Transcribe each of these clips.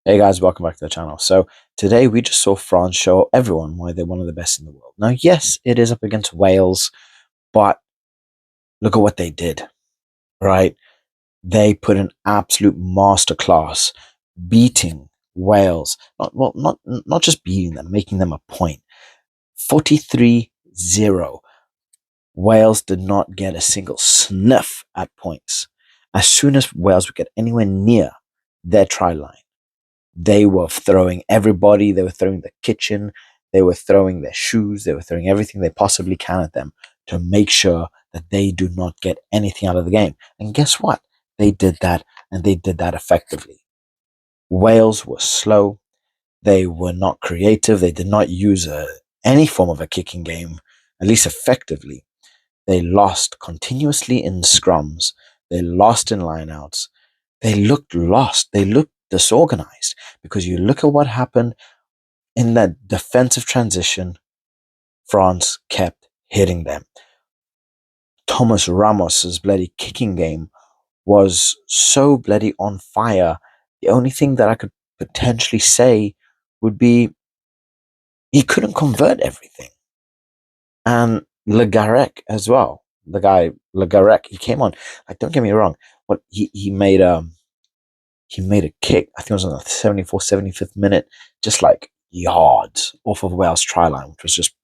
Hey guys, welcome back to the channel. So today we just saw France show everyone why they're one of the best in the world. Now, yes, it is up against Wales, but look at what they did, right? They put an absolute masterclass beating Wales. Not just beating them, making them a point. 43-0. Wales did not get a single sniff at points. As soon as Wales would get anywhere near their try line, they were throwing everybody, they were throwing the kitchen, they were throwing their shoes, they were throwing everything they possibly can at them to make sure that they do not get anything out of the game. And guess what? They did that, and they did that effectively. Wales were slow, they were not creative, they did not use any form of a kicking game, at least effectively. They lost continuously in scrums, they lost in lineouts, they looked lost. They looked disorganized because you look at what happened in that defensive transition. France kept hitting them. Thomas Ramos's bloody kicking game was so bloody on fire. The only thing that I could potentially say would be he couldn't convert everything. And Le Garec as well. The guy Le Garec, he came on. Like, don't get me wrong, but he made a kick. I think it was on the 74th, 75th minute, just like yards off of Wales' try line, which was just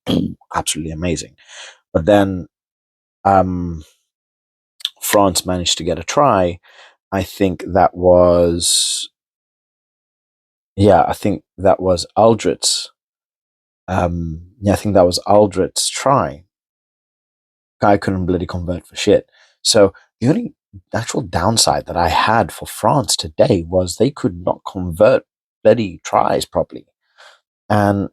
absolutely amazing. But then um, France managed to get a try. I think that was, yeah, I think that was Aldrit's. Yeah, I think that was Aldrit's try. Guy couldn't bloody convert for shit. So the only actual downside that I had for France today was they could not convert bloody tries properly. And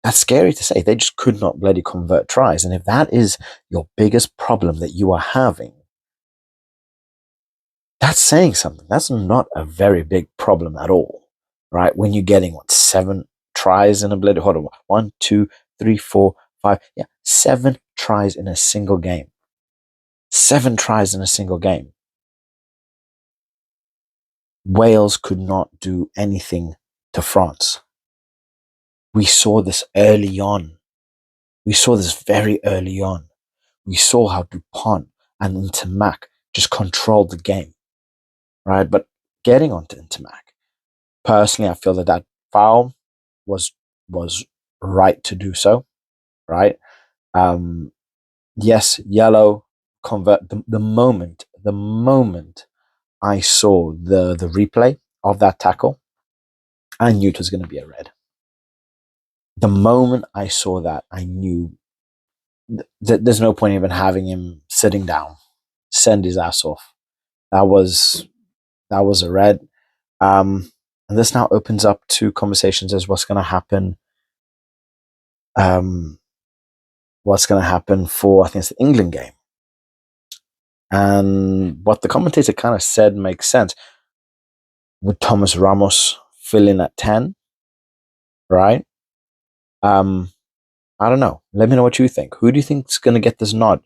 that's scary to say. They just could not bloody convert tries. And if that is your biggest problem that you are having, that's saying something. That's not a very big problem at all, right? When you're getting, what, 7 tries in a bloody, hold on, 1, 2, 3, 4, 5, yeah, 7 tries in a single game. 7 tries in a single game. Wales could not do anything to France. We saw this early on. We saw this very early on. We saw how Dupont and Intermac just controlled the game, right? But getting onto Intermac, personally, I feel that that foul was was right to do so, right? Um, yes, yellow. Convert the moment I saw the replay of that tackle, I knew it was going to be a red. The moment I saw that, I knew there's no point even having him sitting down. Send his ass off. That was that was a red. And this now opens up to conversations as what's going to happen. Um, what's going to happen for, I think it's the England game. And what the commentator kind of said makes sense. Would Thomas Ramos fill in at 10? Right? Um, I don't know. Let me know what you think. Who do you think is going to get this nod?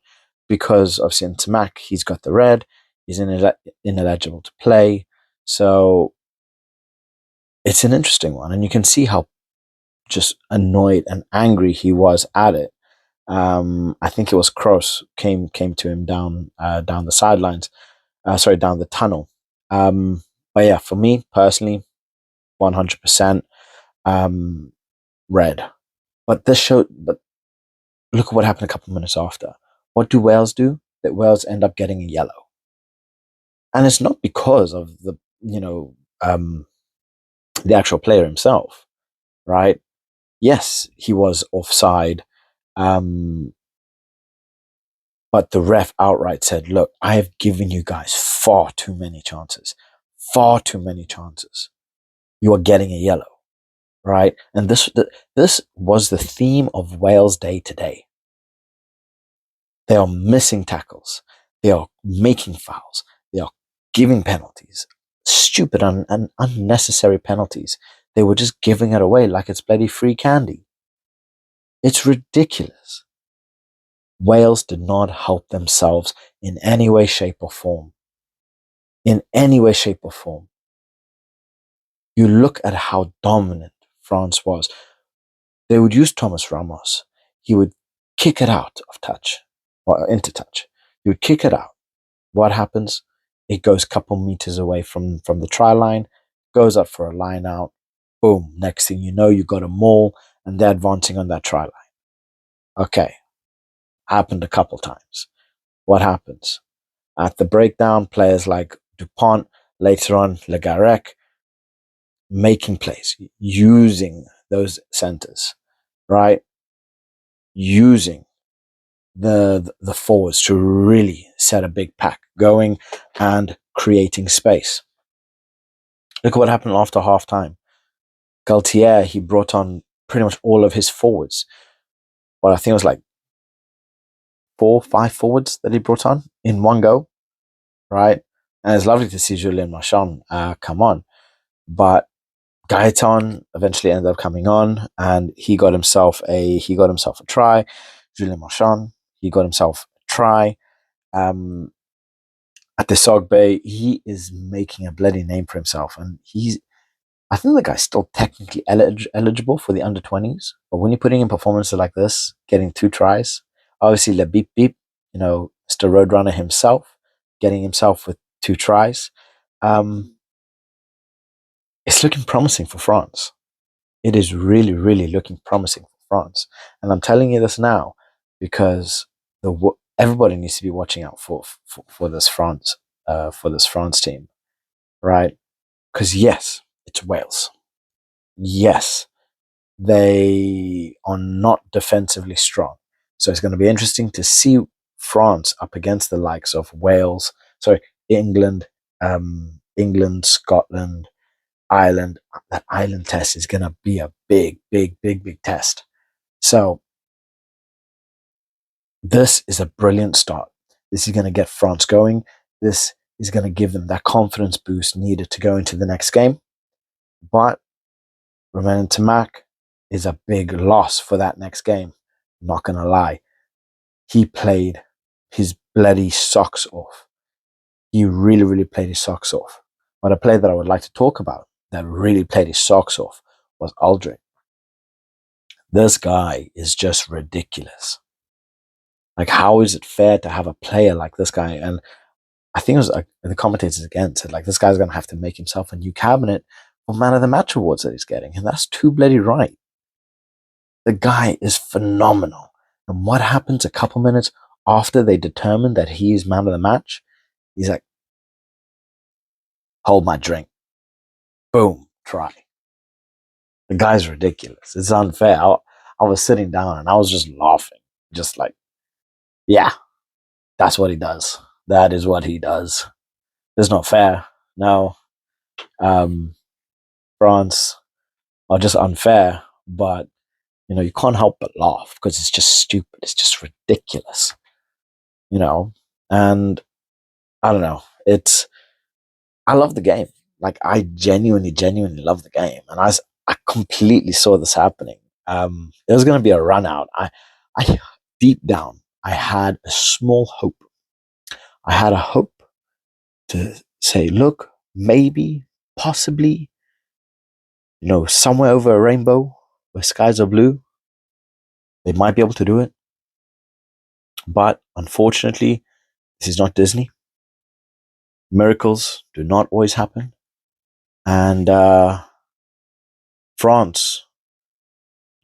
Because obviously in Tamak, he's got the red. He's ineligible to play. So it's an interesting one. And you can see how just annoyed and angry he was at it. I think it was Kroos came to him down the sidelines, down the tunnel. But yeah, for me personally, 100% red. But look at what happened a couple of minutes after. What do Wales do? That Wales end up getting a yellow, and it's not because of the actual player himself, right? Yes, he was offside. Um, But the ref outright said, look, I have given you guys far too many chances. Far too many chances. You are getting a yellow, right? And this was the theme of Wales Day today. They are missing tackles. They are making fouls. They are giving penalties. Stupid and unnecessary penalties. They were just giving it away like it's bloody free candy. It's ridiculous. Wales did not help themselves in any way, shape, or form. In any way, shape, or form. You look at how dominant France was. They would use Thomas Ramos. He would kick it out of touch or into touch. He would kick it out. What happens? It goes a couple meters away from the try line, goes up for a line out. Boom. Next thing you know, you got a maul and they're advancing on that try line. Okay. Happened a couple times. What happens? At the breakdown, players like Dupont, later on Le Garec, making plays, using those centers, right? Using the forwards to really set a big pack going and creating space. Look at what happened after half time. Galtier, he brought on pretty much all of his forwards. Well, I think it was like 4, 5 forwards that he brought on in one go, right? And it's lovely to see Julien Marchand come on. But Gaetan eventually ended up coming on, and he got himself a try. Julien Marchand, he got himself a try. At the Sogbe, he is making a bloody name for himself, and I think the guy's still technically eligible for the under-20s, but when you're putting in performances like this, getting 2 tries, obviously Le Beep Beep, Mr. Roadrunner himself, getting himself with 2 tries, it's looking promising for France. It is really, really looking promising for France. And I'm telling you this now because everybody needs to be watching out for this France team, right? Because yes, it's Wales. Yes, they are not defensively strong. So it's going to be interesting to see France up against the likes of Wales, sorry, England, Scotland, Ireland. That Ireland test is going to be a big, big, big, big test. So this is a brilliant start. This is going to get France going. This is going to give them that confidence boost needed to go into the next game. But Romain Tamac is a big loss for that next game. Not going to lie. He played his bloody socks off. He really, really played his socks off. But a player that I would like to talk about that really played his socks off was Aldrin. This guy is just ridiculous. Like, how is it fair to have a player like this guy? And I think it was the commentators again said, like, this guy's going to have to make himself a new cabinet for man of the match awards that he's getting. And that's too bloody right. The guy is phenomenal. And what happens a couple minutes after they determine that he is man of the match? He's like, hold my drink. Boom, try. The guy's ridiculous. It's unfair. I was sitting down and I was just laughing. Just like, yeah, that's what he does. That is what he does. It's not fair. No. France are just unfair, but you can't help but laugh because it's just stupid. It's just ridiculous. And I don't know. I love the game. Like, I genuinely, genuinely love the game, and I completely saw this happening. There was going to be a run out. I deep down, I had a small hope. I had a hope to say, look, maybe, possibly, somewhere over a rainbow where skies are blue, they might be able to do it. But unfortunately, this is not Disney. Miracles do not always happen. And France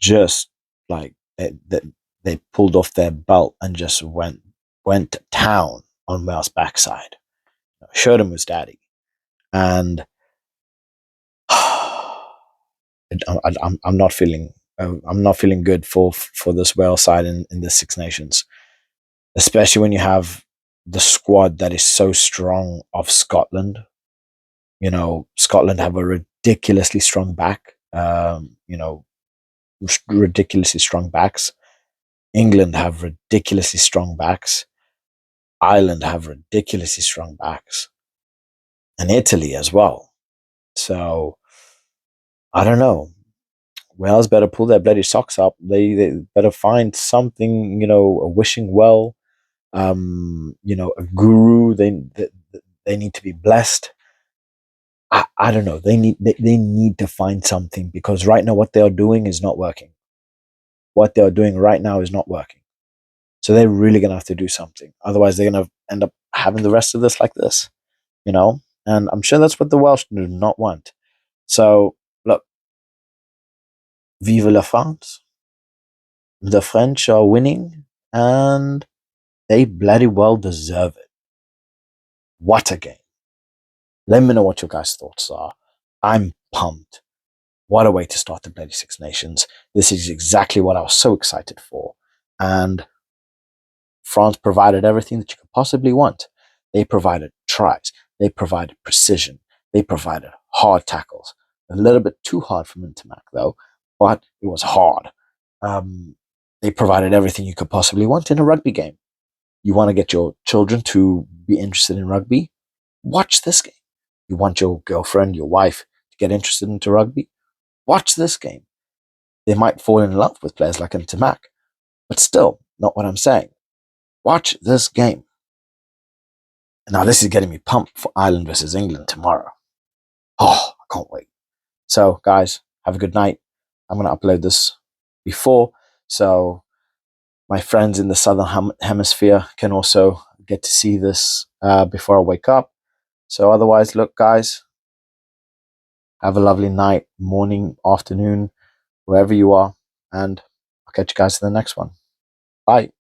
just like they pulled off their belt and just went to town on Wales' backside. Showed him his daddy. And I'm not feeling good for this Wales side in the Six Nations, especially when you have the squad that is so strong of Scotland. Scotland have a ridiculously strong back. Ridiculously strong backs. England have ridiculously strong backs. Ireland have ridiculously strong backs, and Italy as well. So I don't know. Wales better pull their bloody socks up. They better find something, a wishing well, a guru. They need to be blessed. I don't know. They need to find something, because right now what they are doing is not working. What they are doing right now is not working. So they're really gonna have to do something. Otherwise, they're gonna end up having the rest of this like this, you know. And I'm sure that's what the Welsh do not want. So look, vive la France. The French are winning, and they bloody well deserve it. What a game! Let me know what your guys' thoughts are. I'm pumped. What a way to start the bloody Six Nations. This is exactly what I was so excited for. And France provided everything that you could possibly want. They provided tries, they provided precision, they provided hard tackles. A little bit too hard from Intermac, though, but it was hard. Um, they provided everything you could possibly want in a rugby game. You want to get your children to be interested in rugby? Watch this game. You want your girlfriend, your wife to get interested into rugby? Watch this game. They might fall in love with players like Intermac, but still, not what I'm saying. Watch this game. Now, this is getting me pumped for Ireland versus England tomorrow. Oh, I can't wait. So, guys, have a good night. I'm going to upload this before, so my friends in the southern hemisphere can also get to see this before I wake up. So, otherwise, look, guys, have a lovely night, morning, afternoon, wherever you are, and I'll catch you guys in the next one. Bye.